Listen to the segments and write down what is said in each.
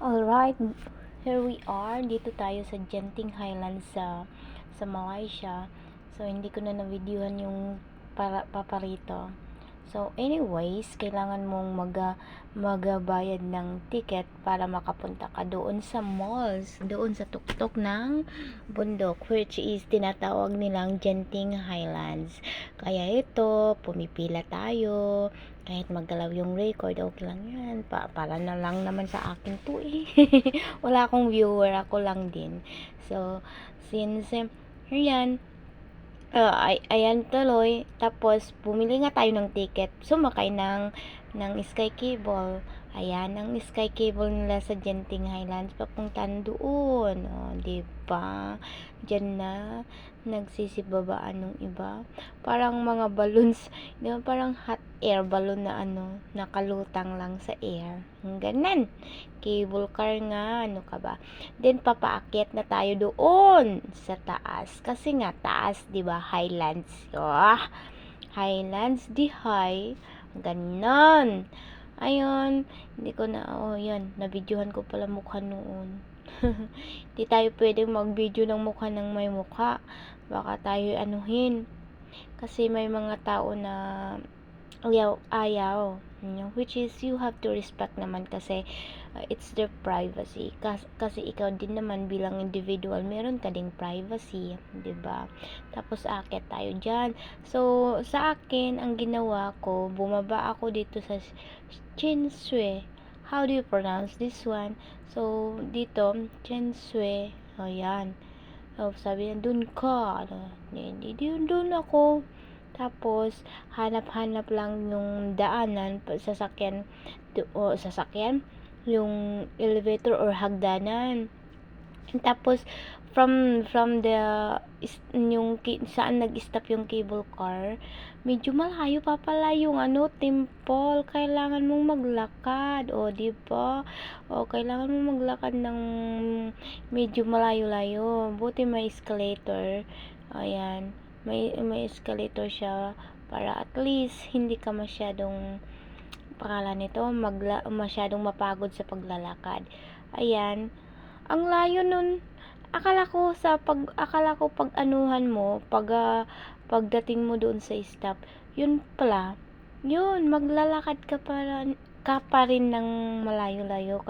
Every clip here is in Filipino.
Alright, here we are. Dito tayo sa Genting Highlands sa Malaysia. So, hindi ko na na-videohan yung paparito. So, anyways, kailangan mong magbayad ng ticket para makapunta ka doon sa malls, doon sa tuktok ng bundok, which is tinatawag nilang Genting Highlands. Kaya ito, pumipila tayo. Kahit magdalaw yung record, okay lang yan. Para na lang naman sa akin to eh. Wala akong viewer, ako lang din. So, since, yan, ayan tuloy. Tapos, bumili nga tayo ng ticket. Sumakay ng Sky Cable. Ayan, ang Sky Cable nila sa Genting Highlands. Papuntan doon. O, diba? Diyan na nagsisibabaan ng iba. Parang mga balloons. Diba? Parang hot air balloon na nakalutang lang sa air. Ganan. Cable car nga. Ano ka ba? Then, papaakyat na tayo doon sa taas. Kasi nga, taas, diba? Highlands. Highlands, di high. Ganon. Ayun. Hindi ko na, yan. Nabidyohan ko pala mukha noon. Di tayo pwedeng mag-video ng mukha ng may mukha. Baka tayo anuhin. Kasi may mga tao na ayaw. Which is, you have to respect naman kasi it's their privacy. Kasi ikaw din naman bilang individual, meron ka ding privacy, 'di ba? Tapos aakyat tayo diyan. So, sa akin, ang ginawa ko, bumaba ako dito sa Chinsue. How do you pronounce this one? So, dito, Chinsue. Ayan. So, sabi niya, dun ka. Hindi, dun ako. Tapos, hanap-hanap lang yung daanan, sasakyan, yung elevator or hagdanan. Tapos, from the, saan nag-stop yung cable car, medyo malayo pa pala yung temple. Kailangan mong maglakad. O, diba? O, kailangan mong maglakad ng medyo malayo-layo. Buti may escalator. Ayan. May escalator siya para at least hindi ka masyadong masyadong mapagod sa paglalakad. Ayan. Ang layo nun. Akala ko pag anuhan mo, pagdating mo doon sa stop, yun pala, maglalakad ka pa rin ng malayo-layo.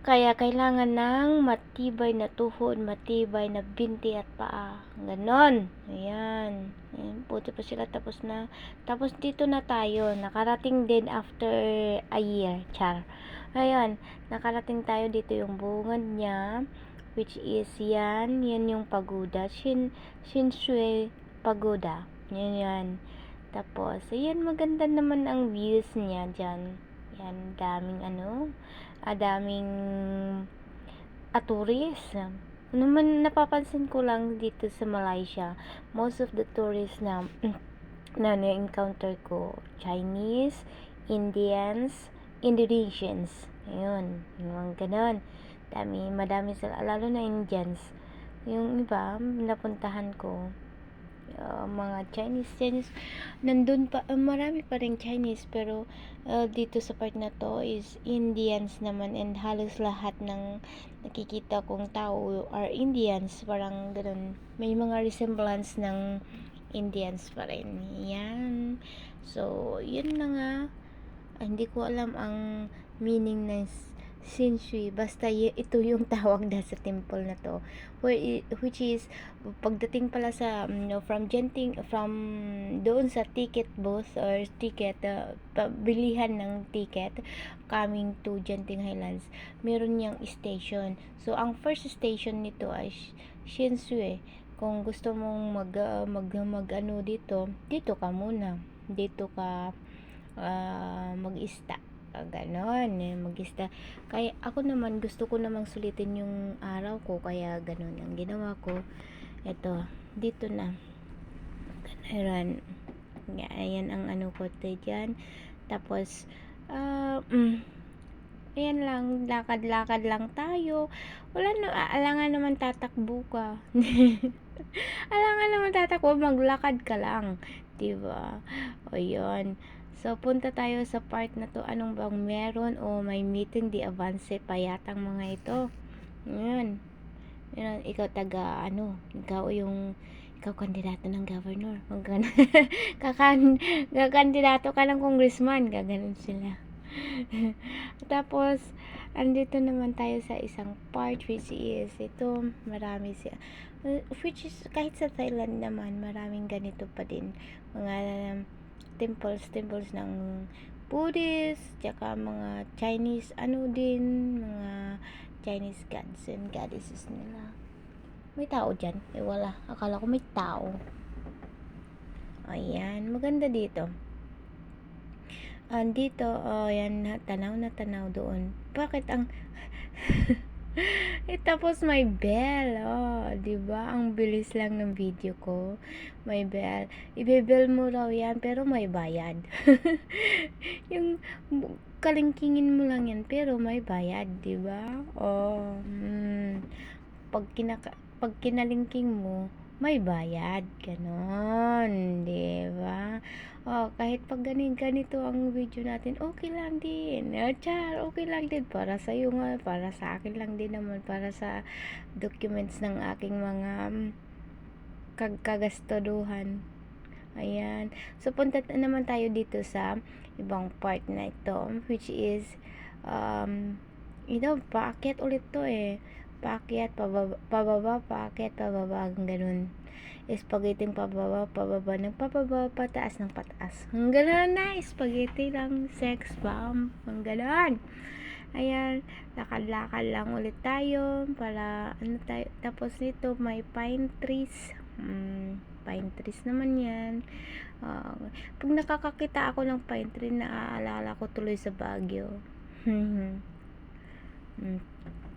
Kaya kailangan ng matibay na tuhod, matibay na binti at paa. Ganon. Ayan. Buti pa sila tapos na. Tapos dito na tayo. Nakarating din after a year. Char. Ayan. Nakarating tayo dito yung bungad niya. Which is yan. Yan yung pagoda. Shinsui Pagoda. Yan. Tapos, ayan. Maganda naman ang views niya dyan. Yan. Daming tourists. Naman napapansin ko lang dito sa Malaysia, most of the tourists na na-encounter ko, Chinese, Indians, Indonesians. Ayun, yung ganon. Madami sila, lalo na Indians. Yung iba, napuntahan ko, mga Chinese nandun pa, marami pa rin Chinese, pero dito sa part na to is Indians naman, and halos lahat ng nakikita kong tao are Indians, parang ganun, may mga resemblance ng Indians pa rin. Yan. So, yun na nga. Hindi ko alam ang meaning ng Shinsui. Basta ito yung tawag na sa temple na to. Which is, pagdating pala sa, from doon sa ticket booth or ticket, bilihan ng ticket, coming to Genting Highlands, meron niyang station. So, ang first station nito ay Shinsui. Kung gusto mong dito ka muna. Dito ka mag-ista. Ganon, mag-ista. Kaya ako naman, gusto ko namang sulitin yung araw ko, kaya ganon ang ginawa ko. Ito, dito na. Ganon. Ayan ang ko dyan. Tapos, ayan lang, lakad-lakad lang tayo. Alangan naman tatakbo ka. Alangan naman tatakbo, maglakad ka lang. Diba? O yun. So, punta tayo sa part na to. Anong bang meron? O may meeting di avance pa yatang mga ito. Ayan. Ayan, ikaw ikaw kandidato ng governor. Kakandidato ka ng congressman. Gaganon sila. Tapos, andito naman tayo sa isang part which is, ito, marami siya. Which is, kahit sa Thailand naman, maraming ganito pa din. Mga temples ng Buddhist, tsaka mga Chinese, mga Chinese gods and goddesses nila. May tao dyan? Wala. Akala ko may tao. Ayan, maganda dito. Dito, yan, tanaw na tanaw doon. Bakit ang tapos may bell, diba? Ang bilis lang ng video ko. May bell. Ibe-bell mo raw yan, pero may bayad. Yung kalingkingin mo lang yan, pero may bayad, diba? Pag kinalingking mo, may bayad. Ganon, diba? Kahit pag ganito ang video natin, okay lang din. Okay lang din. Para sa iyo nga, para sa akin lang din naman. Para sa documents ng aking mga kagastuduhan. Ayan. So, punta naman tayo dito sa ibang part na ito. Which is, paakyat ulit to eh. Paakyat, pababa, paakyat, pababa. Ganun. Spaghetti pababa, ng pababa, pataas ng pataas. Ang gano'n na, spaghetti lang, sex bomb. Ang gano'n. Ayan, lakad-lakad lang ulit tayo para tapos nito may pine trees. Pine trees naman yan. Pag nakakakita ako ng pine tree, naaalala ko tuloy sa Baguio.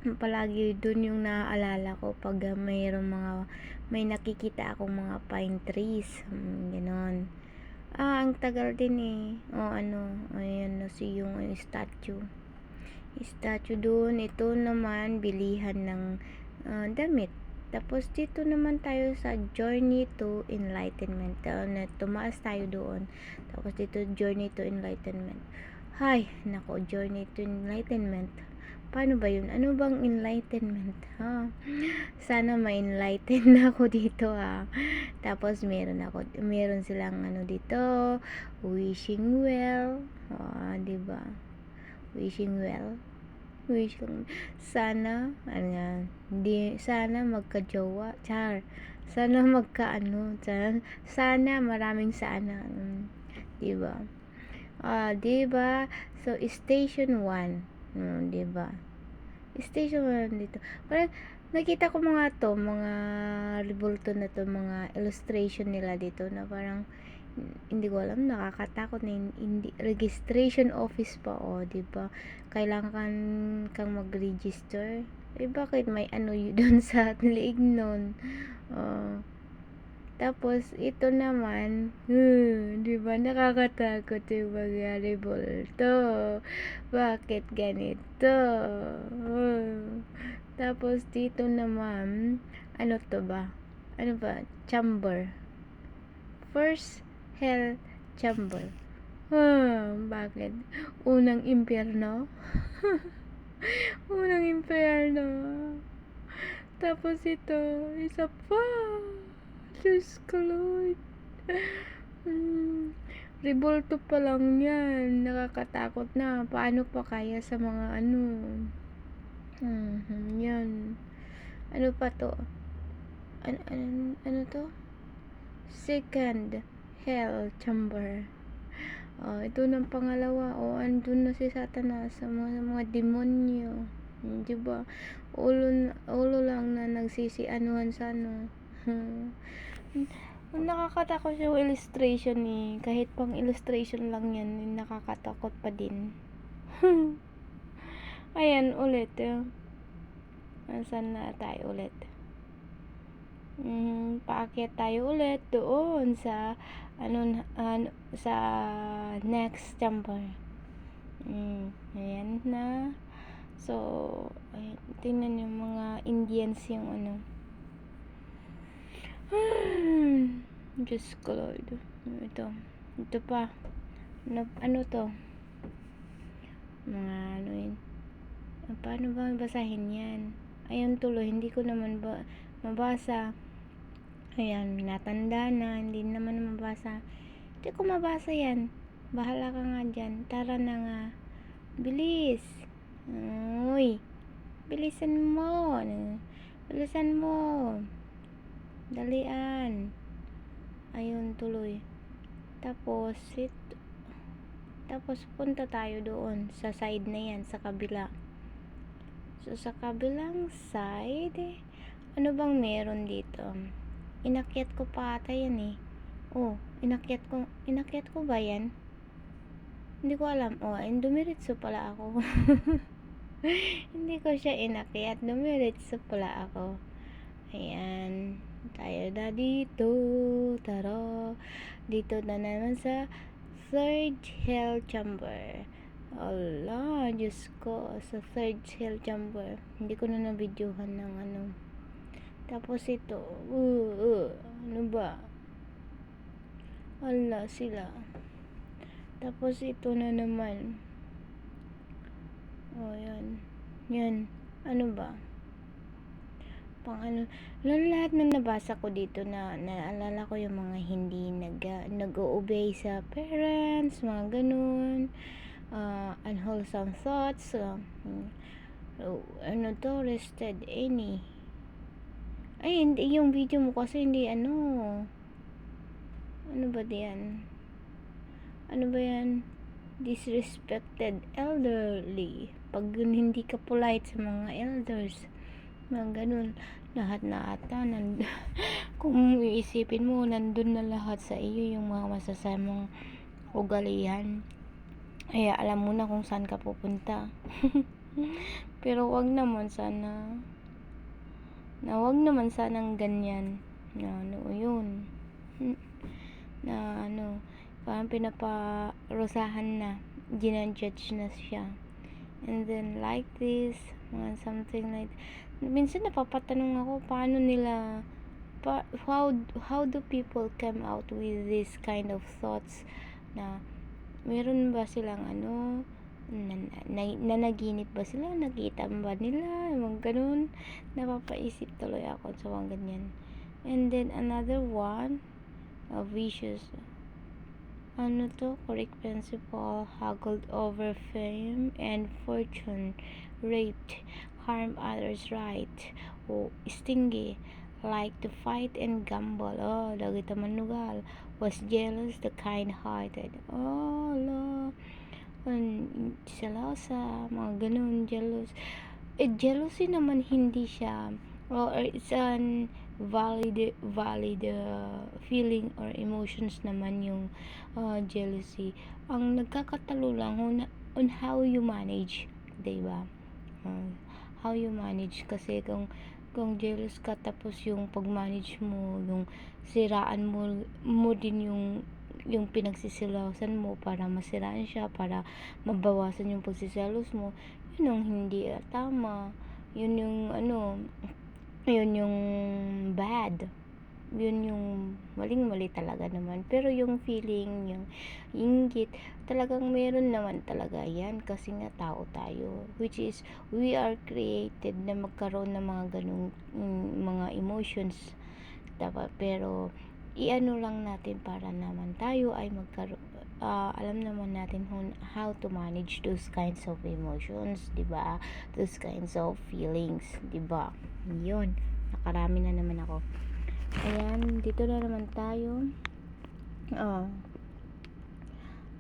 Palagi dun yung naaalala ko pag may nakikita akong mga pine trees. Ganon. Ang tagal din eh. Ayan na yung statue. Statue dun. Ito naman, bilihan ng damit. Tapos dito naman tayo sa Journey to Enlightenment. Tumaas tayo doon. Tapos dito, Journey to Enlightenment. Hay, nako, Journey to Enlightenment. Paano ba yun? Ano bang enlightenment? Sana ma-enlighten na ako dito Tapos meron silang dito, wishing well. Diba? Wishing well. Sana sana magka-jowa. Sana sana maraming sana. Diba? Diba? So, station 1. Diba? Station 1 dito. Parang nakita ko mga revolto na to, mga illustration nila dito na parang hindi ko alam, nakakatakot na hindi registration office pa, diba? Kailangan kang mag-register. Bakit may doon sa liig nun? Tapos, ito naman, diba, nakakatakot yung mga revolto. Bakit ganito? Tapos, dito naman, ano ba? Chamber. First hell chamber. Bakit? Unang impyerno? Unang impyerno. Tapos ito, isa pa. Diyos ko, Lord. Revolto pa lang yan. Nakakatakot na. Paano pa kaya sa mga yan. Ano pa to? Ano to? Second hell chamber. Ito ng pangalawa. Andun na si Satanas sa mga demonyo. Diba? Ulo lang na nagsisianuhan sa nakakatakot yung illustration kahit pang illustration lang yan, nakakatakot pa din. Ayan ulit saan na tayo ulit? Paakyat tayo ulit doon sa sa next chamber. Ayan na. So, ayan, tingnan yung mga Indians yung Diyos ko, Lord. Ito pa. Ano to? Mga ano yun. Paano ba basahin yan? Ayun tuloy, hindi ko naman mabasa. Ayan, natanda na, hindi naman mabasa. Hindi ko mabasa yan. Bahala ka nga dyan. Tara na nga. Bilis. Uy. Bilisan mo. Bilisan mo. Dalian. Ayun tuloy. Tapos punta tayo doon sa side na yan, sa kabila. So sa kabilang side, ano bang meron dito? Inakyat ko pa ata yan eh. Oh, inakyat ko ba yan? Hindi ko alam. Oh, dumiretso pala ako. Hindi ko siya inakyat, dumiretso pala ako. Ayan, tayo na dito. Tara, dito na naman sa third hell chamber. Allah, Diyos ko, sa third hell chamber. Hindi ko na na-videohan ng ano. Tapos ito, ano ba? Allah sila. Tapos ito na naman. Oh, yan. Ano ba? Pang ano, lahat na nabasa ko dito na naalala ko yung mga hindi nag-o-obey sa parents, mga ganun, unwholesome thoughts, ano to, rested any. Ay, hindi, yung video mo kasi hindi ano ba diyan? Ano ba yan? Disrespected elderly. Pag hindi ka polite sa mga elders, mga ganun, lahat na ata kung iisipin mo, nandun na lahat sa iyo yung mga masasamang ugalian. Kaya alam mo na kung saan ka pupunta. Pero wag naman sanang ganyan na ano yun, na ano, parang pinaparusahan na, ginajudge na siya. And then like this, something like, minsan napapatanong ako, paano nila how do people come out with this kind of thoughts, na meron ba silang ano, nanaginip ba sila, nakita ba nila, mga ganun. Napapaisip tuloy ako sa mga ganyan. And then another one, vicious, ano to, correct principle, haggled over fame and fortune, raped, harm others' right, stingy, like to fight and gamble, dagita manugal, was jealous, the kind-hearted, selosa, mga ganun, jealous. Jealousy naman hindi siya, or it's an valid feeling or emotions naman yung jealousy. Ang nagkakatalo lang on how you manage, diba? How you manage, kasi kung jealous ka, tapos yung pag-manage mo, yung siraan mo din yung pinagsisilosan mo para masiraan siya, para mabawasan yung pagsiselos mo, yun ang hindi tama. Yun yung yun yung bad, yun yung maling-mali talaga naman. Pero yung feeling, yung inggit, talagang meron naman talaga yan, kasi nga tao tayo, which is we are created na magkaroon ng mga ganung mga emotions, diba? Pero iano lang natin para naman tayo ay magkaroon, alam naman natin how to manage those kinds of emotions, diba? Those kinds of feelings, diba? Yun, nakarami na naman ako. Ayan, dito na naman tayo.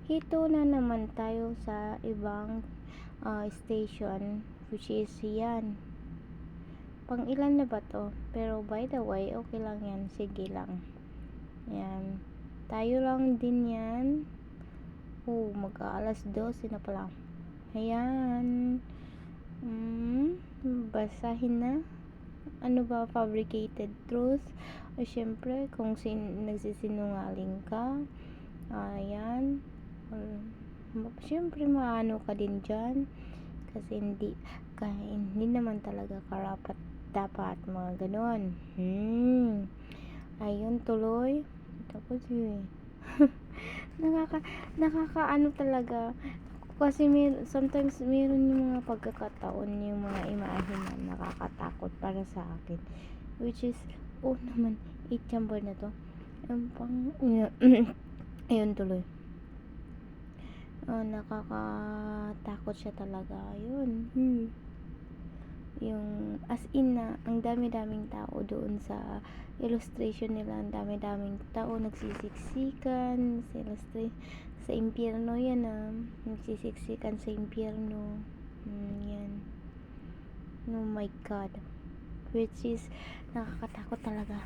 Dito na naman tayo sa ibang station, which is yan. Pang ilan na ba to? Pero by the way, okay lang yan. Sige lang. Yan. Tayo lang din yan. Mag-aalas 12 na pala. Ayan. Basahin na. Ano ba, fabricated truth? O syempre, kung nagsisinungaling ka, ayan, syempre maano ka din dyan, kasi hindi naman talaga karapat dapat mga ganon. Ayun tuloy. Tapos Nakakaano talaga. Kasi sometimes meron yung mga pagkakataon, yung mga imahe na nakakatakot para sa akin. Which is, oh naman, 8 chamber na to. Yung pang, ayun tuloy. Nakakatakot siya talaga. Ayun. Yung as in na ang dami-daming tao doon sa illustration nila, ang dami-daming tao nagsisiksikan sa impyerno yan, nagsisiksikan sa impyerno. Yan, oh my god, which is nakakatakot talaga.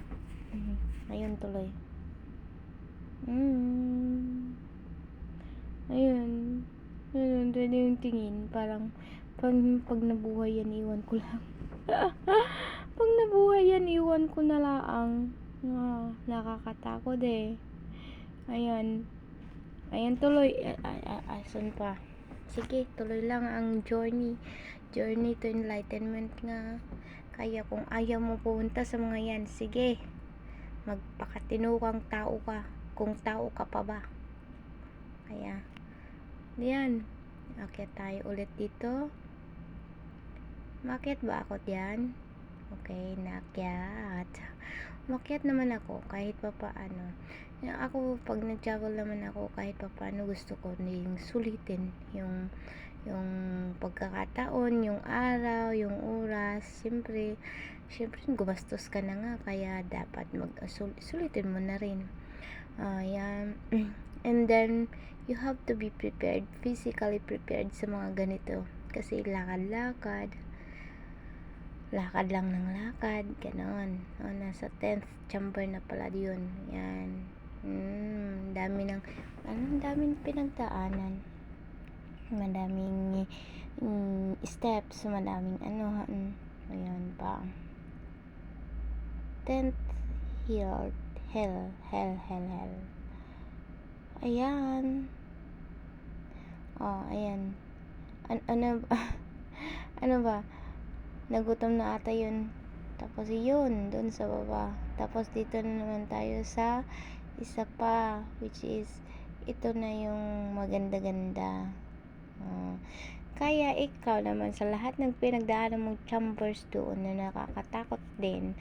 Ayun tuloy. Ayun, pwede yung tingin parang pag nabuhay yan, iwan ko lang. Pag nabuhay yan, iwan ko na lang. Nakakatakot eh. Ayan tuloy. Asan pa? Sige, tuloy lang ang journey to enlightenment nga. Kaya kung ayaw mo pumunta sa mga yan, sige, magpakatino kang tao ka, kung tao ka pa ba. Kaya yan, akyat tayo ulit dito. Makyat ba ako diyan? Okay, nakyat. Makyat naman ako kahit pa paano. Ako, pag nag-travel naman ako, kahit pa paano gusto ko yung sulitin yung pagkakataon, yung araw, yung oras. Siyempre gumastos ka na nga, kaya dapat sulitin mo na rin. Yan. And then you have to be prepared, physically prepared sa mga ganito. Kasi lakad lang ng lakad, ganon. Nasa 10th chamber na pala yun. Yan. Daming pinagdaanan. Madaming steps, madaming ayan pa. 10th hell. Ayan. Ayan. Ano ba? Nagutom na ata yun. Tapos yun, dun sa baba. Tapos dito na naman tayo sa isa pa, which is ito na yung maganda-ganda. Kaya ikaw naman, sa lahat ng pinagdaanan mong chambers doon na nakakatakot din,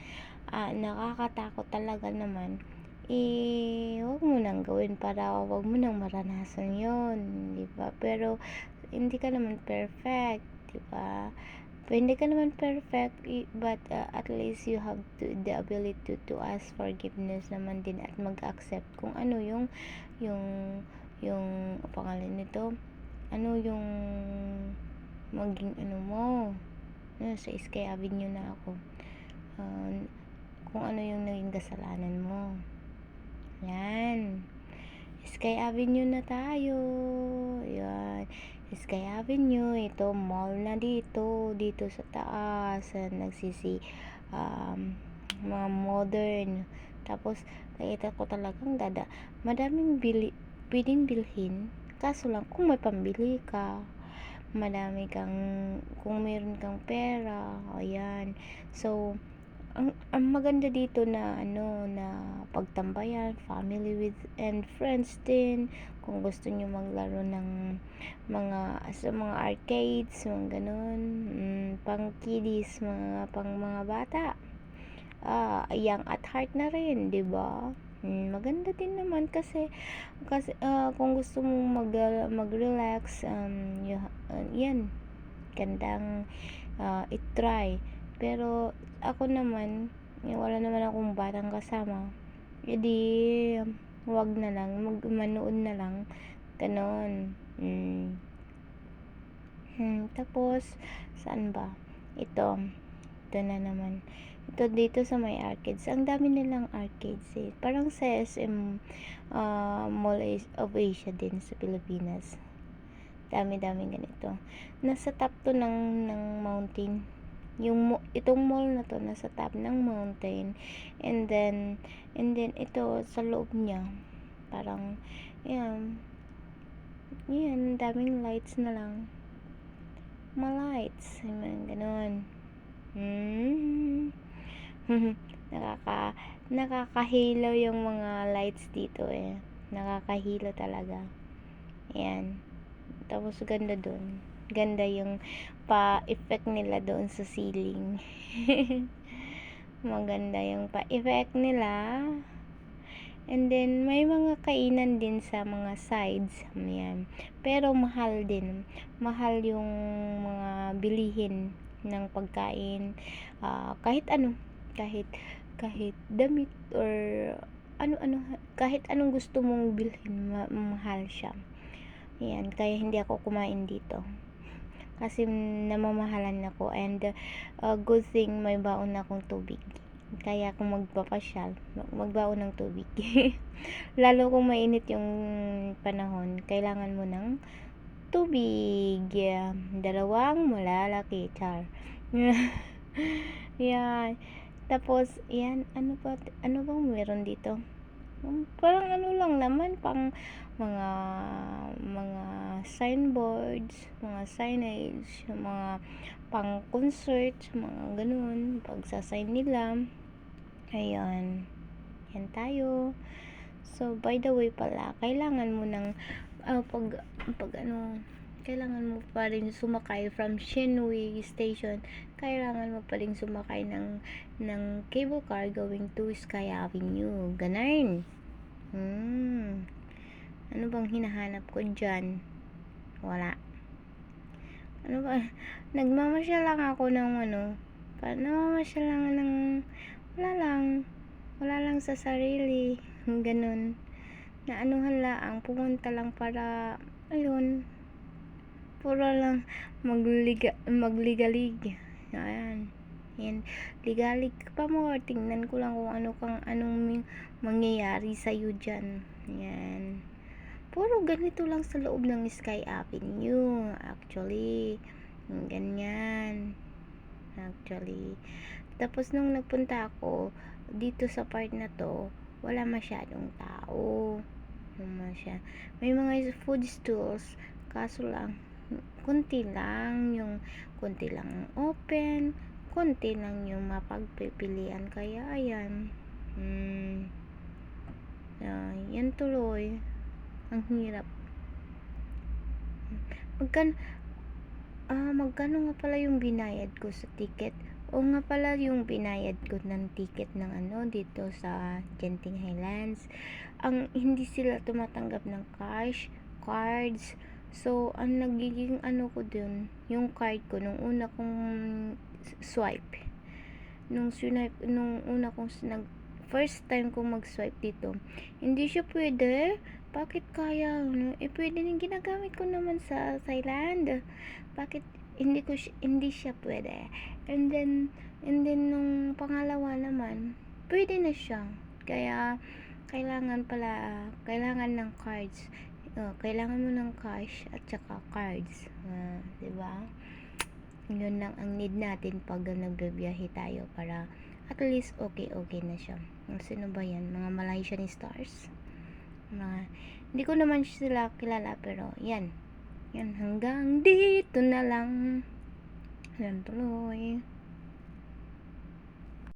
nakakatakot talaga naman, huwag mo nang gawin para huwag mo nang maranasan yun, diba? Pero hindi ka naman perfect, diba? Hindi ka naman perfect, but at least you have the ability to ask forgiveness naman din, at mag-accept kung ano yung pangalan nito, ano yung maging mo. Sa Sky Avenue na ako, kung ano yung naging kasalanan mo. Yan, Sky Avenue na tayo. Yan, Sky Avenue, ito mall na dito sa taas, mga modern. Tapos nakita ko talagang madaming pwedeng bilhin, kaso lang kung may pambili ka, madami kang, kung meron kang pera. Ayan, so ang maganda dito na na pagtambayan, family with and friends din, kung gusto niyo maglaro ng sa mga arcades, mga ganun, pang kiddies, pang mga bata, young at heart na rin, 'di ba? Maganda din naman kasi kung gusto mo mag-relax, yan, gandang i-try. Pero ako naman, wala naman akong batang kasama, edi wag na lang, manood na lang, ganon. Tapos saan ba ito na naman, ito dito sa may arcades, ang dami nilang arcades parang sa SM Mall of Asia din sa Pilipinas. Dami-daming ganito, nasa top to ng mountain. Itong mall na to nasa top ng mountain, and then ito sa loob niya, parang yan, daming lights na lang, lights, ganon. Nakakahilaw yung mga lights dito nakakahilo talaga. Ayan. Tapos ganda doon. Ganda yung pa-effect nila doon sa ceiling. Maganda yung pa-effect nila. And then, may mga kainan din sa mga sides. Ayan. Pero mahal din. Mahal yung mga bilihin ng pagkain. Kahit ano. Kahit damit or ano-ano. Kahit anong gusto mong bilhin, mahal siya. Ayan. Kaya hindi ako kumain dito. Kasi namamahalan ako. And good thing may baon na akong tubig. Kaya kung magpapasyal, magbaon ng tubig. Lalo kung mainit yung panahon, kailangan mo ng tubig. Dalawang malalaki, char. Yan. Tapos, yan, ano bang meron dito? Parang ano lang naman, pang mga signboards, mga signage, mga pang concert, mga ganun, pagsasign nila. Ayan. Yan tayo. So, by the way pala, kailangan mo ng kailangan mo pa rin sumakay from Shenway Station. Kailangan mo pa rin sumakay ng cable car going to Sky Avenue. Ganun. Ano bang hinahanap ko dyan? Wala. Ano ba? Nagmamasyal lang ako ng namamasyal lang ng wala lang sa sarili, ganun, na anuhan lang, pumunta lang para, ayun, pura lang magligalig, ayan, ligalig pa mo, tingnan ko lang kung anong mangyayari sa'yo dyan, ayan, puro ganito lang sa loob ng Sky Avenue, actually, ganyan, actually. Tapos nung nagpunta ako dito sa part na to, wala masyadong tao. May mga food stalls, kaso lang konti lang open, konti lang yung mapagpipilian, kaya ayan. Yan tuloy. Ang hirap. Magkano nga pala yung binayad ko sa ticket? O nga pala yung binayad ko ng ticket ng dito sa Genting Highlands. Hindi sila tumatanggap ng cash, cards. So, ang nagiging ko dun, yung card ko, nung una kong swipe. Nung una kong first time kong mag-swipe dito, hindi siya pwede. Bakit kaya? Pwede din, ginagamit ko naman sa Thailand. Bakit hindi siya pwede? And then nung pangalawa naman, pwede na siya. Kaya kailangan ng cards. Kailangan mo ng cash at saka cards. 'Di ba? Yun lang ang need natin pag nagbibiyahe tayo, para at least okay na siya. Sino ba yan? Mga Malaysian stars. Hindi ko naman sila kilala, pero yan hanggang dito na lang. Yan tuloy.